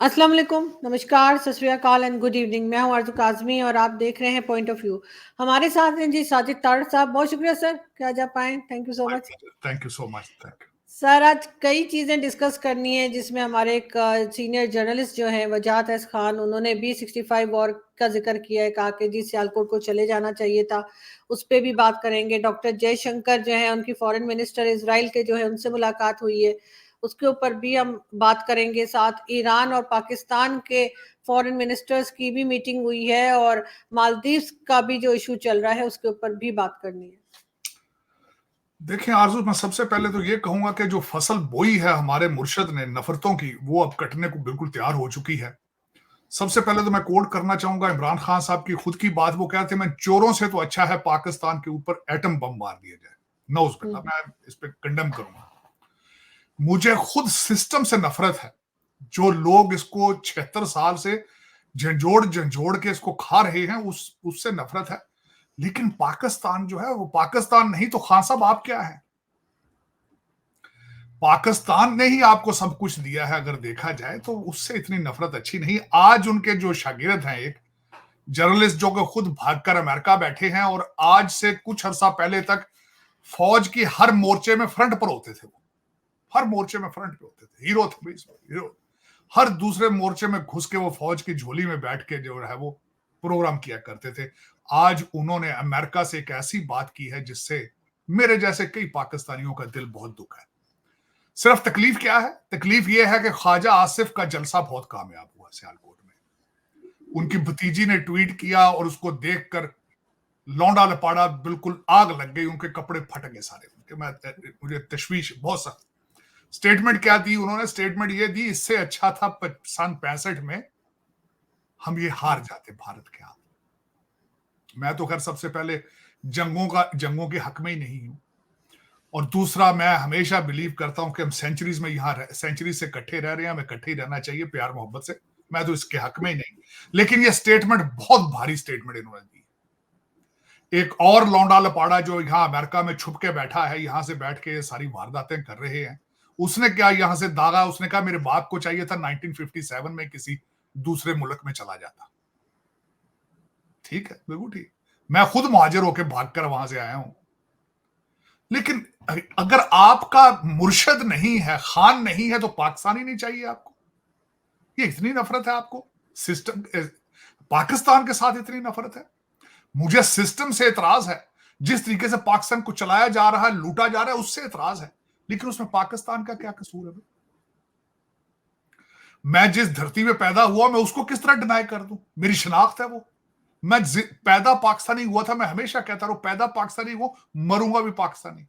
अस्सलाम वालेकुम, नमस्कार, सत श्री अकाल एंड गुड इवनिंग। मैं हूं आरज़ू काज़मी और आप देख रहे हैं पॉइंट ऑफ व्यू। हमारे साथ हैं जी साजिद तारड़ साहब। बहुत शुक्रिया सर कि आज आप आए। Thank you so my much. Pleasure, thank you so much, thank you. Sir आज कई चीज़ें डिस्कस करनी है, जिसमें हमारे एक सीनियर जर्नलिस्ट जो हैं वजाहत एस खान, उन्होंने B65 वॉर का जिक्र किया है, कहा कि जी सियालकोट को चले जाना चाहिए था। उस पर भी बात करेंगे। डॉक्टर जयशंकर जो है, उनकी फॉरेन मिनिस्टर इसराइल के जो है, उनसे मुलाकात हुई है, उसके ऊपर भी हम बात करेंगे। साथ ईरान और पाकिस्तान के फॉरेन मिनिस्टर्स की भी मीटिंग हुई है और मालदीव्स का भी जो इशू चल रहा है उसके ऊपर भी बात करनी है। देखिए आरजू, मैं सबसे पहले तो ये कहूंगा कि जो फसल बोई है हमारे मुर्शद ने नफरतों की, वो अब कटने को बिल्कुल तैयार हो चुकी है। सबसे पहले तो मैं कोट करना चाहूंगा इमरान खान साहब की खुद की बात। वो कहते हैं मैं चोरों से तो अच्छा है पाकिस्तान के ऊपर एटम बम मार दिया जाए। नौज बिल्ला, मैं इस पे कंडेम करूंगा। मुझे खुद सिस्टम से नफरत है। जो लोग इसको 76 साल से झंझोड़ झंझोड़ के इसको खा रहे हैं, उससे नफरत है। लेकिन पाकिस्तान जो है वो पाकिस्तान नहीं तो खान साहब आप क्या है? पाकिस्तान ने ही आपको सब कुछ दिया है। अगर देखा जाए तो उससे इतनी नफरत अच्छी नहीं। आज उनके जो शागिर्द हैं, एक जर्नलिस्ट जो कि खुद भागकर अमेरिका बैठे हैं और आज से कुछ अरसा पहले तक फौज की हर मोर्चे में फ्रंट पर होते थे, वो हर मोर्चे में फ्रंट पे होते थे, हीरो थे, हीरो। हर दूसरे मोर्चे में घुस के वो फौज की झोली में बैठ के जो है वो प्रोग्राम किया करते थे। आज उन्होंने अमेरिका से एक ऐसी बात की है जिससे मेरे जैसे कई पाकिस्तानियों का दिल बहुत दुखा है। सिर्फ तकलीफ क्या है? तकलीफ यह है कि ख्वाजा आसिफ का जलसा बहुत कामयाब हुआ सियालकोट में। उनकी भतीजी ने ट्वीट किया और उसको देखकर लौंडा लपाड़ा बिल्कुल आग लग गई, उनके कपड़े फट गए सारे उनके। मुझे तशवीश बहुत सख्त। स्टेटमेंट क्या दी उन्होंने? स्टेटमेंट ये दी, इससे अच्छा था सन 65 में हम ये हार जाते भारत के हाथ। मैं तो खैर सबसे पहले जंगों के हक में ही नहीं हूं, और दूसरा मैं हमेशा बिलीव करता हूं कि हम सेंचुरीज में सेंचुरी से इकट्ठे रह रहे हैं, हमें इकट्ठे ही रहना चाहिए प्यार मोहब्बत से। मैं तो इसके हक में ही नहीं। लेकिन ये स्टेटमेंट बहुत भारी स्टेटमेंट इन्होंने दी। एक और लौंडा लपाड़ा जो यहां अमेरिका में छुप के बैठा है, यहां से बैठ के सारी वारदातें कर रहे हैं, उसने क्या यहां से दागा? उसने कहा मेरे बाप को चाहिए था 1957 में किसी दूसरे मुल्क में चला जाता। ठीक है, बिल्कुल ठीक। मैं खुद मुहाजिर होकर भागकर वहां से आया हूं। लेकिन अगर आपका मुर्शद नहीं है, खान नहीं है, तो पाकिस्तान ही नहीं चाहिए आपको। ये इतनी नफरत है आपको सिस्टम, पाकिस्तान के साथ इतनी नफरत है। मुझे सिस्टम से एतराज है, जिस तरीके से पाकिस्तान को चलाया जा रहा है, लूटा जा रहा है, उससे एतराज है। लेकिन उसमें पाकिस्तान का क्या कसूर है? मैं जिस धरती में पैदा हुआ, मैं उसको किस तरह डिनाई कर दूं? मेरी शनाख्त है वो। मैं पैदा पाकिस्तानी हुआ था, मैं हमेशा कहता रहूं पैदा पाकिस्तानी हुआ, मरूंगा भी पाकिस्तानी।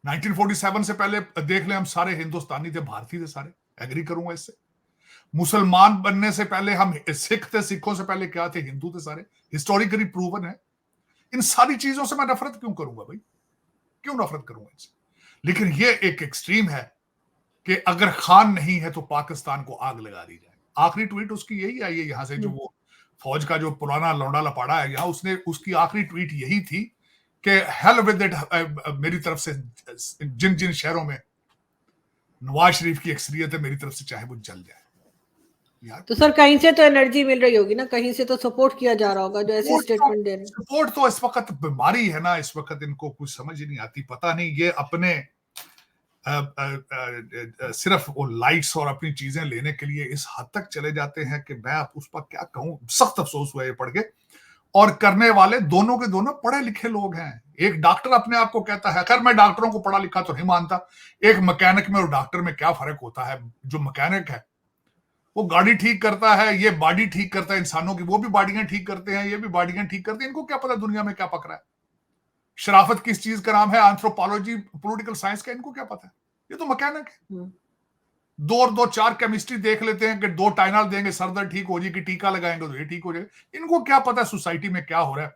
1947 से पहले देख लें, हम सारे हिंदुस्तानी थे, भारतीय थे सारे। एग्री करूंगा इससे। मुसलमान बनने से पहले हम सिख थे, सिखों से पहले क्या थे? हिंदू थे सारे। हिस्टोरिकली प्रूवन है। इन सारी चीजों से मैं नफरत क्यों करूंगा भाई? क्यों नफरत करूंगा इनसे? लेकिन ये एक एक्सट्रीम है कि अगर खान नहीं है तो पाकिस्तान को आग लगा दी जाए। आखिरी ट्वीट उसकी यही आई है यहां से, जो वो फौज का जो पुराना लौंडा लपाड़ा है यहाँ, उसने उसकी आखिरी ट्वीट यही थी कि हेल विद इट, मेरी तरफ से जिन जिन शहरों में नवाज शरीफ की अक्सरियत है, मेरी तरफ से चाहे वो जल जाए। तो सर कहीं से तो एनर्जी मिल रही होगी ना, कहीं से तो सपोर्ट किया जा रहा होगा जो ऐसी स्टेटमेंट दे रहे हैं। सपोर्ट तो इस वक्त बीमारी है ना, इस वक्त इनको कुछ समझ ही नहीं आती। पता नहीं ये अपने सिर्फ वो लाइट्स और अपनी चीजें लेने के लिए इस हद तक चले जाते हैं कि मैं उस पर क्या कहूं। सख्त अफसोस हुआ ये पढ़ के। और करने वाले दोनों के दोनों पढ़े लिखे लोग हैं। एक डॉक्टर अपने आप को कहता है, खैर मैं डॉक्टरों को पढ़ा लिखा तो नहीं मानता। एक मैकेनिक में और डॉक्टर में क्या फर्क होता है? जो मैकेनिक है वो गाड़ी ठीक करता है, ये बॉडी ठीक करता है इंसानों की, वो भी बॉडियां ठीक करते हैं, ये भी बॉडियां ठीक करते हैं। इनको क्या पता दुनिया में क्या पक रहा है? शराफत किस चीज का नाम है? एंथ्रोपोलॉजी, पॉलिटिकल साइंस का। इनको क्या पता है? ये तो मैकेनिक है। दो और दो चार केमिस्ट्री देख लेते हैं कि दो टाइनल देंगे सर दर्द ठीक हो जाएगी, टीका लगाएंगे तो ये ठीक हो जाएगा। इनको क्या पता है सोसाइटी में क्या हो रहा है?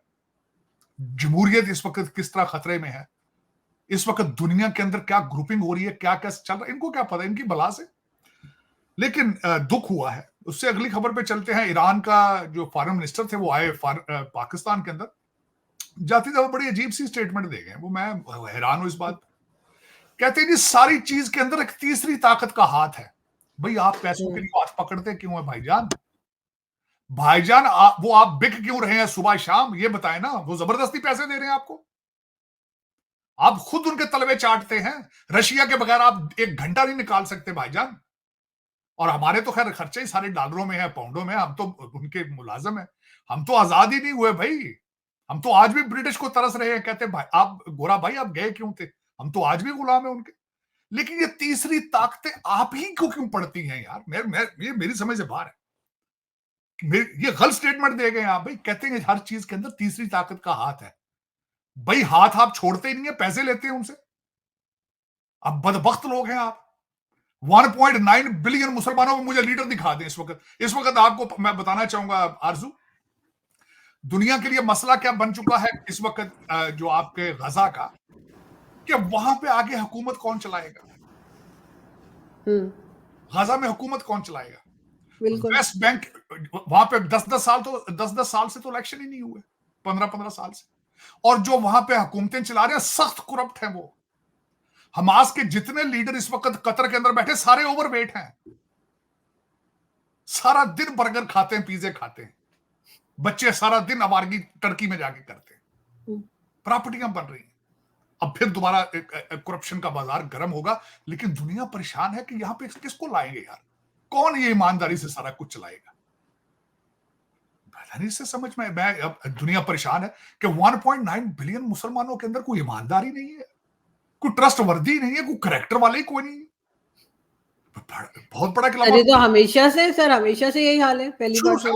जमहूरियत इस वक्त किस तरह खतरे में है? इस वक्त दुनिया के अंदर क्या ग्रुपिंग हो रही है, क्या क्या चल रहा है? इनको क्या पता? इनकी भला से। लेकिन दुख हुआ है। उससे अगली खबर पे चलते हैं। ईरान का जो फॉरेन मिनिस्टर थे वो आए पाकिस्तान के अंदर। जाती जाती बड़ी अजीब सी स्टेटमेंट दे गए वो। मैं हैरान हूं इस बात। कहते हैं जी सारी चीज के अंदर एक तीसरी ताकत का हाथ है। भाई आप पैसों के लिए हाथ पकड़ते क्यों है भाईजान? भाईजान वो आप बिक क्यों रहे हैं सुबह शाम, ये बताएं ना। वो जबरदस्ती पैसे दे रहे हैं आपको, आप खुद उनके तलवे चाटते हैं। रशिया के बगैर आप एक घंटा नहीं निकाल सकते भाईजान। और हमारे तो खैर खर्चे ही सारे डॉलरों में है, पाउंडों में, हम तो उनके मुलाजम है। हम तो आजाद ही नहीं हुए भाई। हम तो आज भी ब्रिटिश को तरस रहे हैं, कहते भाई आप गोरा भाई आप गए क्यों थे? हम तो आज भी गुलाम है उनके। लेकिन ये तीसरी ताकतें आप ही को क्यों पड़ती हैं यार? ये मेरी समझ से बाहर है। ये गलत स्टेटमेंट दे गए आप भाई, कहते हैं हर चीज के अंदर तीसरी ताकत का हाथ है। भाई हाथ आप छोड़ते ही नहीं है, पैसे लेते हैं उनसे। अब बदबख्त लोग हैं आप। 1.9 बिलियन मुसलमानों में मुझे लीडर दिखा दें इस वक्त। इस वक्त आपको मैं बताना चाहूंगा आरजू, दुनिया के लिए मसला क्या बन चुका है इस वक्त, जो आपके गजा का, कि वहां पे आगे हुकूमत कौन चलाएगा? गजा में हुकूमत कौन चलाएगा? वेस्ट बैंक, वहां पे 10-10 साल से तो इलेक्शन ही नहीं हुए, 15-15 साल से। और जो वहां पे हुकूमतें चला रहे हैं सख्त करप्ट हैं वो। हमास के जितने लीडर इस वक्त कतर के अंदर बैठे सारे ओवरवेट हैं, सारा दिन बर्गर खाते हैं, पिज्जे खाते हैं, बच्चे सारा दिन आवारगी टर्की में जाके करते हैं, प्रॉपर्टियां बन रही हैं। अब फिर दोबारा करप्शन का बाजार गर्म होगा। लेकिन दुनिया परेशान है कि यहां पे किसको लाएंगे यार? कौन ये ईमानदारी से सारा कुछ चलाएगा? पता नहीं से समझ में। अब दुनिया परेशान है कि 1.9 बिलियन मुसलमानों के अंदर कोई ईमानदारी नहीं है, कोई ट्रस्ट वर्दी नहीं है, कोई करैक्टर वाले ही कोई नहीं है। बहुत बड़ा अरे तो हमेशा से सर, हमेशा से यही हाल है, पहली बार शुरू से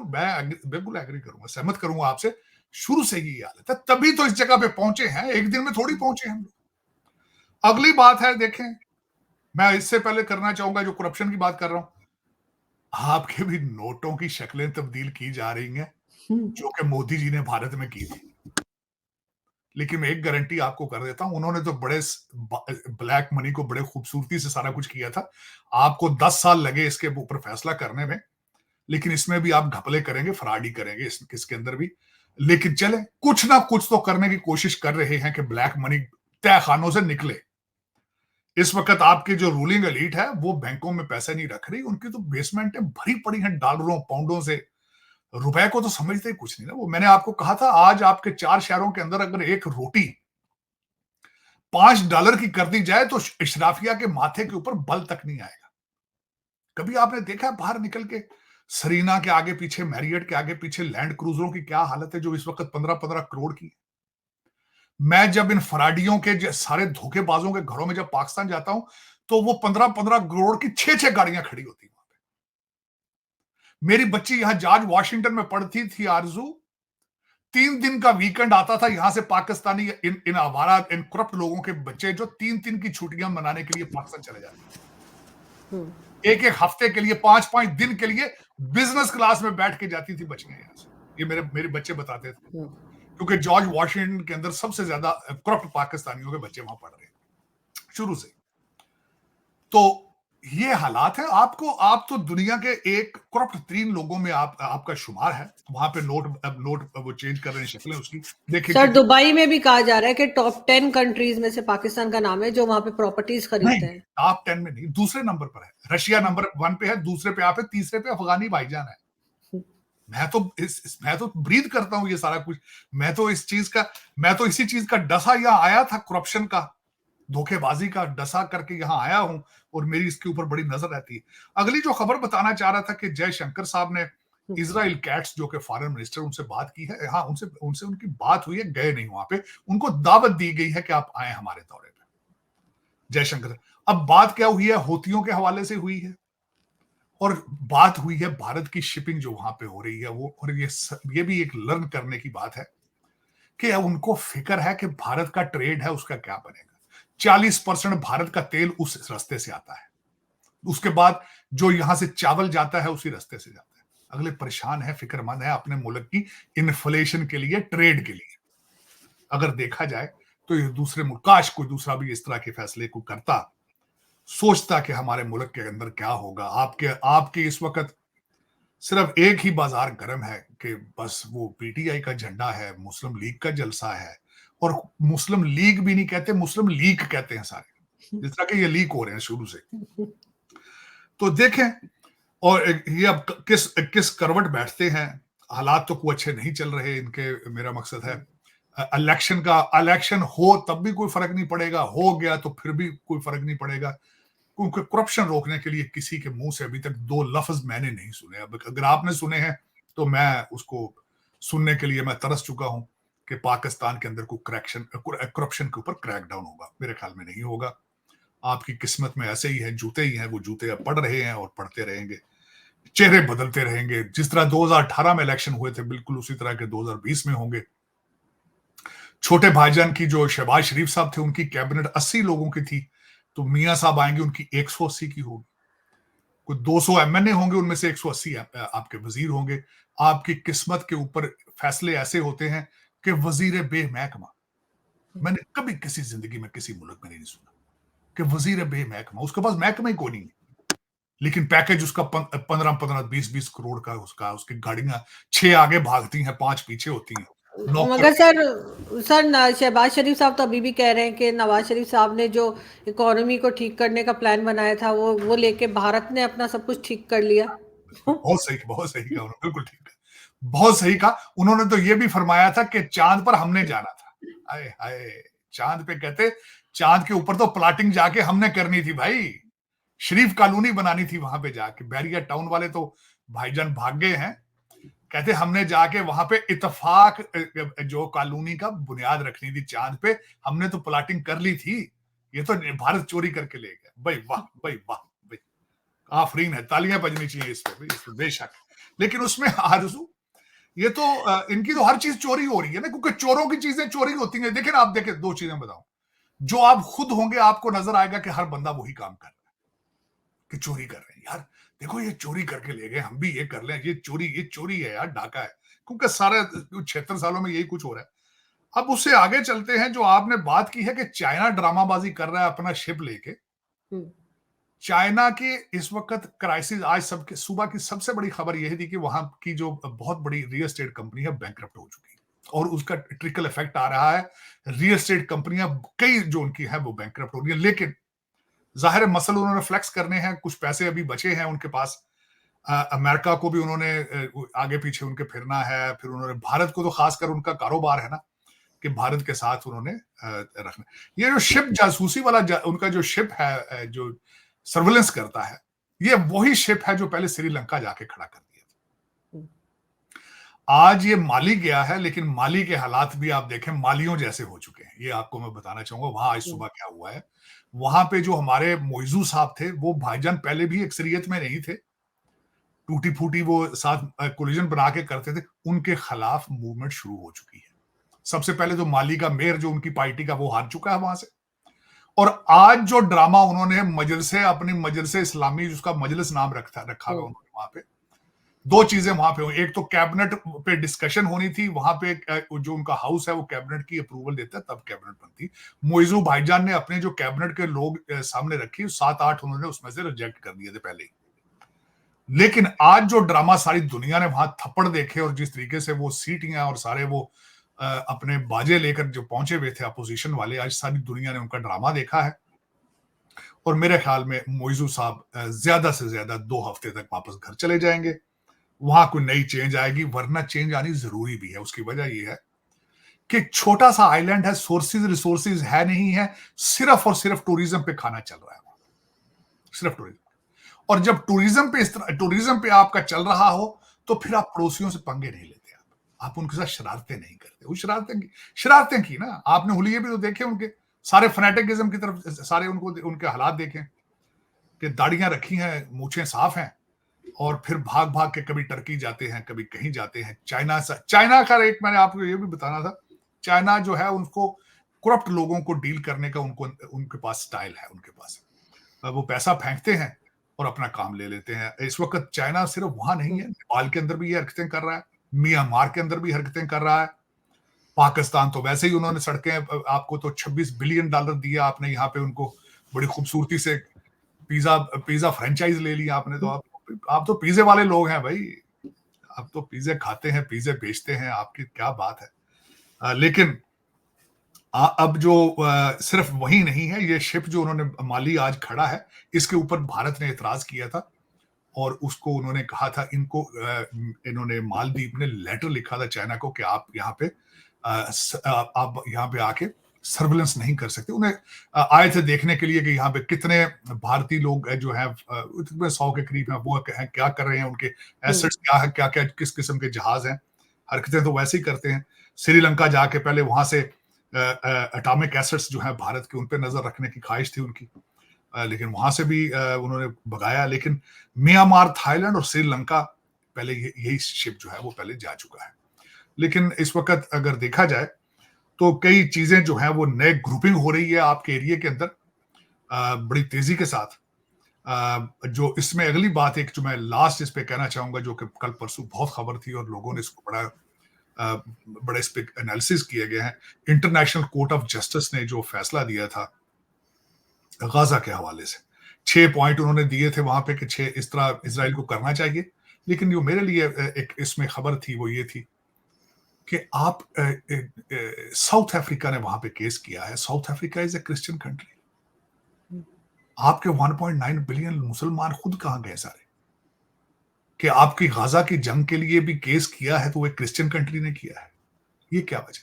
मैं बिल्कुल एग्री करूंगा, सहमत करूंगा आपसे। शुरू से ही हालत है, तभी तो इस जगह पे पहुंचे हैं, एक दिन में थोड़ी पहुंचे हम लोग। अगली बात है, देखें, मैं इससे पहले करना चाहूंगा जो करप्शन की बात कर रहा हूं, आपके भी नोटों की शक्लें तब्दील की जा रही हैं, जो कि मोदी जी ने भारत में की थी। लेकिन मैं एक गारंटी आपको कर देता हूं, उन्होंने तो बड़े ब्लैक मनी को बड़े खूबसूरती से सारा कुछ किया था। आपको 10 साल लगे इसके ऊपर फैसला करने में, लेकिन इसमें भी आप घपले करेंगे, फ्रॉडी करेंगे इसके अंदर भी। लेकिन चले, कुछ ना कुछ तो करने की कोशिश कर रहे हैं कि ब्लैक मनी तय खानों से निकले। इस वक्त आपकी जो रूलिंग एलीट है वो बैंकों में पैसे नहीं रख रही, उनकी तो बेसमेंटें भरी पड़ी हैं डॉलरों पाउंडों से। रुपए को तो समझते ही कुछ नहीं ना वो। मैंने आपको कहा था, आज आपके 4 शहरों के अंदर अगर एक रोटी $5 की कर दी जाए तो इशराफिया के माथे के ऊपर बल तक नहीं आएगा। कभी आपने देखा बाहर निकल के सरीना के आगे पीछे, मैरियट के आगे पीछे लैंड क्रूजरों की क्या हालत है, जो इस वक्त 15-15 करोड़ की? मैं जब इन फराडियों के सारे धोखेबाजों के घरों में जब पाकिस्तान जाता हूं, तो वो 15-15 करोड़ की 6-6 गाड़ियां खड़ी होती वहां पे। मेरी बच्ची यहां जॉर्ज वाशिंगटन में पढ़ती थी आरजू, 3 दिन का वीकेंड आता था, यहां से पाकिस्तानी इन आवारा इन करप्ट लोगों के बच्चे जो 3 दिन की छुट्टियां मनाने के लिए पाकिस्तान चले जाते थे। एक एक हफ्ते के लिए, 5-5 दिन के लिए बिजनेस क्लास में बैठ के जाती थी बच्चियां यहां से। ये मेरे बच्चे बताते थे, क्योंकि जॉर्ज वाशिंगटन के अंदर सबसे ज्यादा करप्ट पाकिस्तानियों के बच्चे वहां पढ़ रहे हैं शुरू से। तो ये हालात है। आप तो दुनिया के एक करप्ट 3 लोगों में आपका शुमार है। वहां पे नोट वो चेंज कर रहे हैं शक्लें उसकी। देखिए सर, दुबई में भी कहा जा रहा है कि टॉप 10 कंट्रीज में से पाकिस्तान का नाम है जो वहां पे प्रॉपर्टीज खरीदते हैं। टॉप 10 में नहीं, दूसरे नंबर पर है। रशिया नंबर 1 पे है, दूसरे पे आप है, तीसरे पे अफगानी भाईजान है। मैं तो ब्रीद करता हूं ये सारा कुछ। मैं तो इसी चीज का डसा यहां आया था, करप्शन का, धोखेबाजी का डसा करके यहां आया हूं, और मेरी इसके ऊपर बड़ी नजर रहती है। अगली जो खबर बताना चाह रहा था कि जयशंकर साहब ने इजराइल कैट्स, जो कि फॉरेन मिनिस्टर, उनसे बात की है। हाँ, उनसे उनकी बात हुई है, गए नहीं वहां पे। उनको दावत दी गई है कि आप आए हमारे दौरे पे, जयशंकर। अब बात क्या हुई है? हूथियों के हवाले से हुई है, और बात हुई है भारत की शिपिंग जो वहां पे हो रही है वो। और ये भी एक लर्न करने की बात है कि उनको फिक्र है कि भारत का ट्रेड है उसका क्या बनेगा। 40% भारत का तेल उस रास्ते से आता है, उसके बाद जो यहां से चावल जाता है उसी रास्ते से जाता है। अगले परेशान है, फिक्रमंद है अपने मुल्क की इन्फ्लेशन के लिए, ट्रेड के लिए। अगर देखा जाए तो ये दूसरे मुल्क, काश कोई दूसरा भी इस तरह के फैसले को करता, सोचता कि हमारे मुल्क के अंदर क्या होगा। आपके इस वक्त सिर्फ एक ही बाजार गर्म है कि बस वो पीटीआई का झंडा है, मुस्लिम लीग का जलसा है। और मुस्लिम लीग भी नहीं कहते, मुस्लिम लीग कहते हैं सारे, जिस तरह के ये लीक हो रहे हैं शुरू से। तो देखें, और ये अब किस किस करवट बैठते हैं। हालात तो कोई अच्छे नहीं चल रहे इनके, मेरा मकसद है इलेक्शन हो तब भी कोई फर्क नहीं पड़ेगा, हो गया तो फिर भी कोई फर्क नहीं पड़ेगा, क्योंकि करप्शन रोकने के लिए किसी के मुंह से अभी तक 2 लफ्ज मैंने नहीं सुने। अब अगर आपने सुने हैं तो मैं उसको सुनने के लिए मैं तरस चुका हूं कि पाकिस्तान के अंदर कोई करप्शन के ऊपर क्रैकडाउन होगा। मेरे ख्याल में नहीं होगा। आपकी किस्मत में ऐसे ही है, जूते ही हैं, वो जूते अब पड़ रहे हैं और पड़ते रहेंगे, चेहरे बदलते रहेंगे। जिस तरह 2018 में इलेक्शन हुए थे, बिल्कुल उसी तरह के 2020 में होंगे। छोटे भाईजान की जो शहबाज शरीफ साहब थे, उनकी कैबिनेट 80 लोगों की थी, तो मियां साहब आएंगे, उनकी 180 की होगी। कोई 200 एमएनए होंगे, उनमें से 180 आपके वजीर होंगे। आपकी किस्मत के ऊपर फैसले ऐसे होते हैं कि वजीर बेमहकमा, मैंने कभी किसी जिंदगी में किसी मुल्क में नहीं सुना कि वजीर बेमहकमा, उसके पास महकमा ही कोई नहीं है, लेकिन पैकेज उसका 15-15, 20-20 करोड़ का, उसकी गाड़ियां 6 आगे भागती हैं, 5 पीछे होती हैं, नौकर। मगर सर शहबाज शरीफ साहब तो अभी भी कह रहे हैं कि नवाज शरीफ साहब ने जो इकोनॉमी को ठीक करने का प्लान बनाया था, वो लेके भारत ने अपना सब कुछ ठीक कर लिया। बहुत सही कहा उन्होंने, बिल्कुल ठीक है, बहुत सही कहा उन्होंने। तो ये भी फरमाया था कि चांद पर हमने जाना था। हाय हाय, चांद पे कहते, चांद के ऊपर तो प्लाटिंग जाके हमने करनी थी भाई, शरीफ कॉलोनी बनानी थी वहां पे जाके। बैरिया टाउन वाले तो भाईजान भाग गए हैं, कहते हमने जाके वहां पे इतफाक जो कॉलोनी का बुनियाद रखनी थी चांद पे, हमने तो प्लाटिंग कर ली थी, ये तो भारत चोरी करके ले गया। भाई वाह, भाई वाह, भाई आफरीन है, तालियां बजनी चाहिए इस पे बेशक। लेकिन उसमें आरज़ू, ये तो इनकी तो हर चीज चोरी हो रही है ना, क्योंकि चोरों की चीजें चोरी होती हैं। देखें आप, देखें 2 चीजें बताऊं, जो आप खुद होंगे आपको नजर आएगा कि हर बंदा वही काम कर रहा है, कि चोरी कर रहे हैं यार, देखो ये चोरी करके ले गए, हम भी ये कर लें, ये चोरी है यार, डाका है, क्योंकि सारे 76 सालों में यही कुछ हो रहा है। अब उससे आगे चलते हैं, जो आपने बात की है कि चाइना ड्रामाबाजी कर रहा है अपना शिप लेके। चाइना की इस वक्त क्राइसिस, आज सबके सुबह की सबसे बड़ी खबर यह थी कि वहां की जो बहुत बड़ी रियल एस्टेट कंपनी है बैंकरप्ट हो चुकी है, और उसका ट्रिकल इफेक्ट आ रहा है। रियल एस्टेट कंपनियां कई जो उनकी है वो बैंकरप्ट हो रही है, लेकिन जाहिर मसल उन्होंने फ्लेक्स करने हैं, कुछ पैसे अभी बचे हैं उनके पास। अमेरिका को भी उन्होंने आगे पीछे उनके फिरना है, फिर उन्होंने भारत को, तो खासकर उनका कारोबार है ना कि भारत के साथ उन्होंने रखना। ये जो शिप जासूसी वाला उनका जो शिप है जो सर्वेलेंस करता है, ये वही शिप है जो पहले श्रीलंका जाके खड़ा कर दिया था। आज ये माली गया है, लेकिन माली के हालात भी आप देखें मालियों जैसे हो चुके हैं। ये आपको मैं बताना चाहूंगा वहां आज सुबह क्या हुआ है। वहां पे जो हमारे मोइजू साहब थे, वो भाईजान पहले भी अक्सरियत में नहीं थे, टूटी फूटी वो साथ कोलिजन बना के करते थे, उनके खिलाफ मूवमेंट शुरू हो चुकी है। सबसे पहले तो माली का मेयर जो उनकी पार्टी का, वो हार चुका है वहां से। और आज जो ड्रामा उन्होंने मजलिसे, अपनी मजलिसे इस्लामी, जिसका मजलिस नाम रखा हुआ उन्होंने वहां पे, 2 चीजें वहां पे हुई। एक तो कैबिनेट पे डिस्कशन होनी थी वहां पे, जो उनका हाउस है वो कैबिनेट की अप्रूवल देता है तब कैबिनेट बनती। मोइजू भाईजान ने अपने जो कैबिनेट के लोग सामने रखी, 7-8 उन्होंने उसमें से रिजेक्ट कर दिए थे पहले ही। लेकिन आज जो ड्रामा सारी दुनिया ने वहां थप्पड़ देखे, और जिस तरीके से वो सीटियां और सारे वो अपने बाजे लेकर जो पहुंचे हुए थे अपोजिशन वाले, आज सारी दुनिया ने उनका ड्रामा देखा है। और मेरे ख्याल में मोइजू साहब ज्यादा से ज्यादा 2 हफ्ते तक वापस घर चले जाएंगे, वहां कोई नई चेंज आएगी, वरना चेंज आनी जरूरी भी है। उसकी वजह यह है कि छोटा सा आइलैंड है, सोर्सेज रिसोर्सेज है नहीं है, सिर्फ और सिर्फ टूरिज्म पे खाना चल रहा है, सिर्फ टूरिज्म। और जब टूरिज्म पे आपका चल रहा हो, तो फिर आप पड़ोसियों से पंगे नहीं लेते, आप उनके साथ शरारतें नहीं करते। वो शरारतें की ना आपने, हुलिये भी तो देखे उनके, सारे फनेटिकिज्म की तरफ, सारे उनको उनके हालात देखें कि दाढ़ियां रखी हैं, मूछें साफ हैं, और फिर भाग भाग के कभी टर्की जाते हैं, कभी कहीं जाते हैं। चाइना का एक मैंने आपको ये भी बताना था, चाइना जो है उनको करप्ट लोगों को डील करने का उनके पास स्टाइल है। उनके पास वो पैसा फेंकते हैं और अपना काम ले लेते हैं। इस वक्त चाइना सिर्फ वहां नहीं है, नेपाल के अंदर भी ये हरकतें कर रहा है, म्यांमार के अंदर भी हरकतें कर रहा है। पाकिस्तान तो वैसे ही उन्होंने सड़कें, आपको तो $26 बिलियन दिया आपने, यहाँ पे उनको बड़ी खूबसूरती से पिज्जा फ्रेंचाइज ले लिया आपने। तो आप तो पिज्जे वाले लोग हैं भाई, आप तो पिज्जे खाते हैं, पिज्जे बेचते हैं, आपकी क्या बात है। लेकिन अब जो सिर्फ वही नहीं है, ये शिप जो उन्होंने माली आज खड़ा है, इसके ऊपर भारत ने एतराज किया था और उसको उन्होंने कहा था, इन्होंने मालदीव ने लेटर लिखा था चाइना को कि आप यहाँ पे आप यहाँ पे आके सर्विलेंस नहीं कर सकते। उन्हें आए थे देखने के लिए कि यहाँ पे कितने भारतीय लोग जो हैं, 100 के करीब हैं, वो क्या कर रहे हैं, उनके एसेट्स क्या है, क्या क्या किस किस्म के जहाज हैं। हरकतें तो वैसे ही करते हैं। श्रीलंका जाके पहले वहां से एटॉमिक एसेट्स जो है भारत के, उन पर नजर रखने की ख्वाहिश थी उनकी, लेकिन वहां से भी उन्होंने भगाया। लेकिन म्यांमार, थाईलैंड और श्रीलंका पहले यही शिप जो है वो पहले जा चुका है। लेकिन इस वक्त अगर देखा जाए तो कई चीजें जो हैं वो नए ग्रुपिंग हो रही है आपके एरिया के अंदर बड़ी तेजी के साथ। जो इसमें अगली बात एक जो मैं लास्ट इस पे कहना चाहूंगा, जो कि कल परसों बहुत खबर थी और लोगों ने इसको बड़ा इस पे एनालिसिस किया गया है। इंटरनेशनल कोर्ट ऑफ जस्टिस ने जो फैसला दिया था गाजा के हवाले से, 6 पॉइंट उन्होंने दिए थे वहां पे कि 6 इस तरह इजराइल को करना चाहिए। लेकिन जो मेरे लिए एक इसमें खबर थी वो ये थी कि आप साउथ अफ्रीका ने वहां पे केस किया है। South Africa is a Christian country. आपके 1.9 बिलियन मुसलमान खुद कहां गए सारे? कि आपकी गाजा की जंग के लिए भी केस किया है तो वो एक क्रिश्चियन कंट्री ने किया है। ये क्या वजह?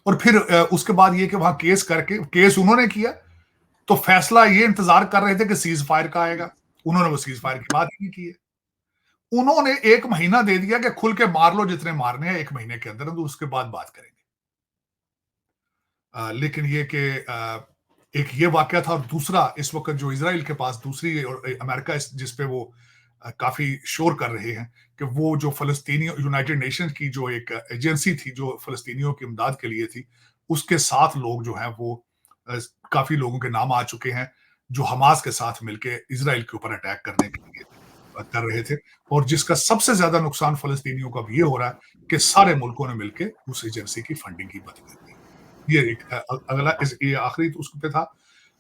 और फिर उसके बाद ये कि वहां केस करके, केस उन्होंने किया तो फैसला ये इंतजार कर रहे थे कि सीज फायर का आएगा। उन्होंने वो सीज फायर की बात ही नहीं की है। उन्होंने 1 महीना दे दिया कि खुल के मार लो जितने मारने हैं 1 महीने के अंदर, तो उसके बाद बात करेंगे। लेकिन ये कि एक ये वाकया था, और दूसरा इस वक्त जो इजराइल के पास दूसरी, और अमेरिका जिस पे वो काफी शोर कर रहे हैं कि वो जो फलस्तीनी यूनाइटेड नेशंस की जो एक एजेंसी थी जो फलस्तीनियों की इमदाद के लिए थी, उसके साथ लोग जो हैं वो काफी लोगों के नाम आ चुके हैं जो हमास के साथ मिलके इजराइल के ऊपर अटैक करने के लिए कर रहे थे। और जिसका सबसे ज्यादा नुकसान फलस्तीनियों का भी ये हो रहा है कि सारे मुल्कों ने मिलकर उस एजेंसी की फंडिंग की मदद कर दी। ये एक अगला ये आखिरी उस पे था।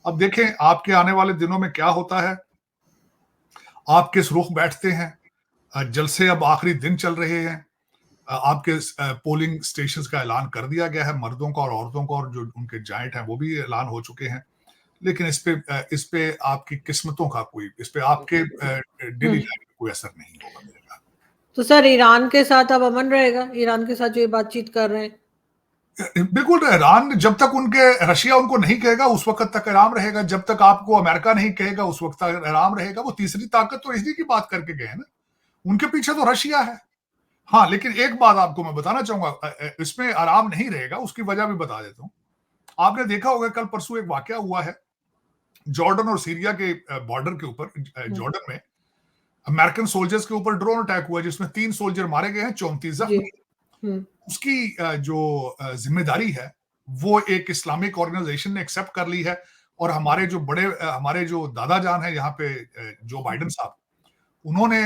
अब देखें आपके आने वाले दिनों में क्या होता है, आप किस रुख बैठते हैं। जलसे अब आखिरी दिन चल रहे हैं। आपके पोलिंग स्टेशंस का ऐलान कर दिया गया है, मर्दों का और औरतों का, और जो उनके जाइंट हैं वो भी ऐलान हो चुके हैं। लेकिन इस पे आपकी किस्मतों का कोई, इस पे आपके डेली लाइफ में कोई असर नहीं होगा मेरे ख्याल। तो सर ईरान के साथ अब अमन रहेगा? ईरान के साथ जो ये बातचीत कर रहे हैं, बिल्कुल। ईरान जब तक रशिया उनको नहीं कहेगा उस वक्त तक आराम रहेगा। जब तक आपको अमेरिका नहीं कहेगा उस वक्त तक आराम रहेगा। वो तीसरी ताकत तो इसी की बात करके गए ना, उनके पीछे तो रशिया है। हाँ, लेकिन एक बात आपको मैं बताना चाहूंगा, इसमें आराम नहीं रहेगा, उसकी वजह भी बता देता हूं। आपने देखा होगा कल परसों एक वाकया हुआ है जॉर्डन और सीरिया के बॉर्डर के ऊपर। जॉर्डन में अमेरिकन सोल्जर्स के ऊपर ड्रोन अटैक हुआ जिसमें 3 सोल्जर मारे गए हैं, 34 जख्मी। उसकी जो जिम्मेदारी है वो एक इस्लामिक ऑर्गेनाइजेशन ने एक्सेप्ट कर ली है। और हमारे जो दादा जान है यहाँ पे जो बाइडेन साहब, उन्होंने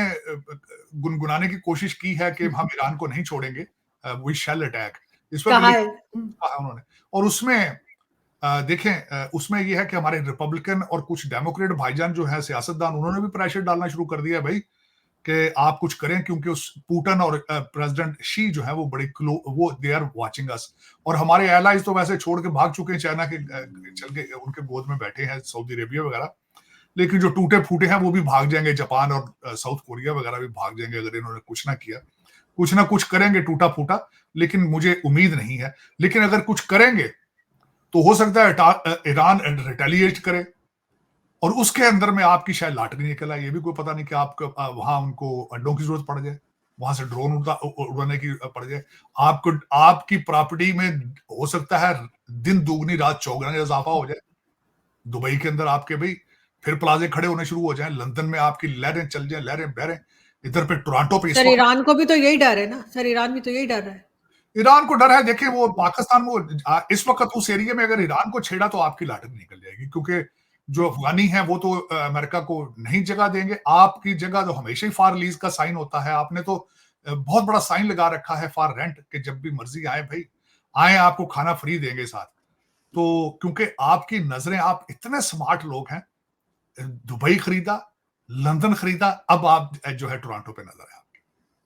गुनगुनाने की कोशिश की है कि हम ईरान को नहीं छोड़ेंगे, वी शैल अटैक, इस पर कहा उन्होंने। और उसमें देखें, उसमें यह है कि हमारे रिपब्लिकन और कुछ डेमोक्रेट भाईजान जो है सियासतदान, उन्होंने भी प्रेशर डालना शुरू कर दिया है भाई कि आप कुछ करें, क्योंकि उस पुतिन और प्रेसिडेंट शी जो है वो वो दे आर वाचिंग अस। और हमारे एलाइज तो वैसे छोड़ के भाग चुके हैं, चाइना के चल के उनके गोद में बैठे हैं, सऊदी अरेबिया वगैरह। लेकिन जो टूटे फूटे हैं वो भी भाग जाएंगे, जापान और साउथ कोरिया वगैरह भी भाग जाएंगे अगर इन्होंने कुछ ना किया। कुछ ना कुछ करेंगे टूटा फूटा, लेकिन मुझे उम्मीद नहीं है। लेकिन अगर कुछ करेंगे तो हो सकता है ईरान रिटेलिएट करे और उसके अंदर में आपकी शायद लॉटरी निकल आए। ये भी कोई पता नहीं कि आपको वहां उनको अंडों की जरूरत पड़ जाए, वहां से ड्रोन उड़ाने की पड़ जाए, आपको आपकी प्रॉपर्टी में हो सकता है दिन दुगनी रात चौगुना इजाफा हो जाए। दुबई के अंदर आपके भाई फिर प्लाजे खड़े होने शुरू हो जाए, लंदन में आपकी लहरें चल जाए, लहरें बहरें। इधर पे टोरंटो पे सर ईरान को भी तो यही डर है ना सर, ईरान भी तो यही डर है। ईरान को डर है। देखिए वो पाकिस्तान वो इस वक्त उस एरिया में अगर ईरान को छेड़ा तो आपकी लॉटरी निकल जाएगी, क्योंकि जो अफगानी है वो तो अमेरिका को नहीं जगह देंगे। आपकी जगह तो हमेशा ही फॉर लीज का साइन होता है। आपने तो बहुत बड़ा साइन लगा रखा है फॉर रेंट कि जब भी मर्जी आए भाई आए, आपको खाना फ्री देंगे साथ। तो क्योंकि आपकी नजरें, आप इतने स्मार्ट लोग हैं, दुबई खरीदा, लंदन खरीदा, अब आप जो है टोरंटो पे नजर है आपकी।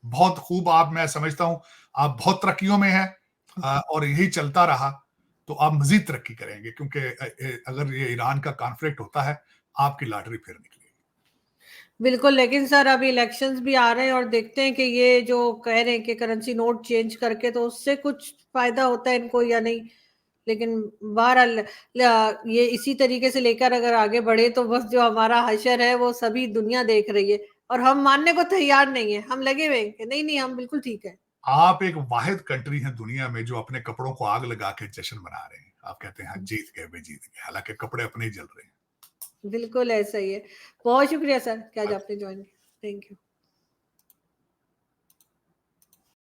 बहुत खूब, आप मैं समझता हूं आप बहुत तरक्कियों में हैं और यही चलता रहा तो आप मजीद तरक्की करेंगे, क्योंकि अगर ये ईरान का कॉन्फ्लिक्ट होता है, आपकी लॉटरी फिर निकलेगी। बिल्कुल, लेकिन सर अभी इलेक्शंस भी आ रहे हैं और देखते हैं कि ये जो कह रहे हैं कि करेंसी नोट चेंज करके तो उससे कुछ फायदा होता है इनको या नहीं। लेकिन बहरहाल ये इसी तरीके से लेकर अगर आगे बढ़े तो बस जो हमारा हशर है वो सभी दुनिया देख रही है और हम मानने को तैयार नहीं है। हम लगे हुए हैं कि नहीं नहीं हम बिल्कुल ठीक है। आप एक वाहिद कंट्री हैं दुनिया में जो अपने कपड़ों को आग लगा के जश्न मना रहे हैं। आप कहते हैं हाँ जीत गए, वे जीत गए, हालांकि कपड़े अपने ही जल रहे हैं। बिल्कुल ऐसा ही है। बहुत शुक्रिया सर कि आज अच्छा। आपने ज्वाइन किया। Thank you.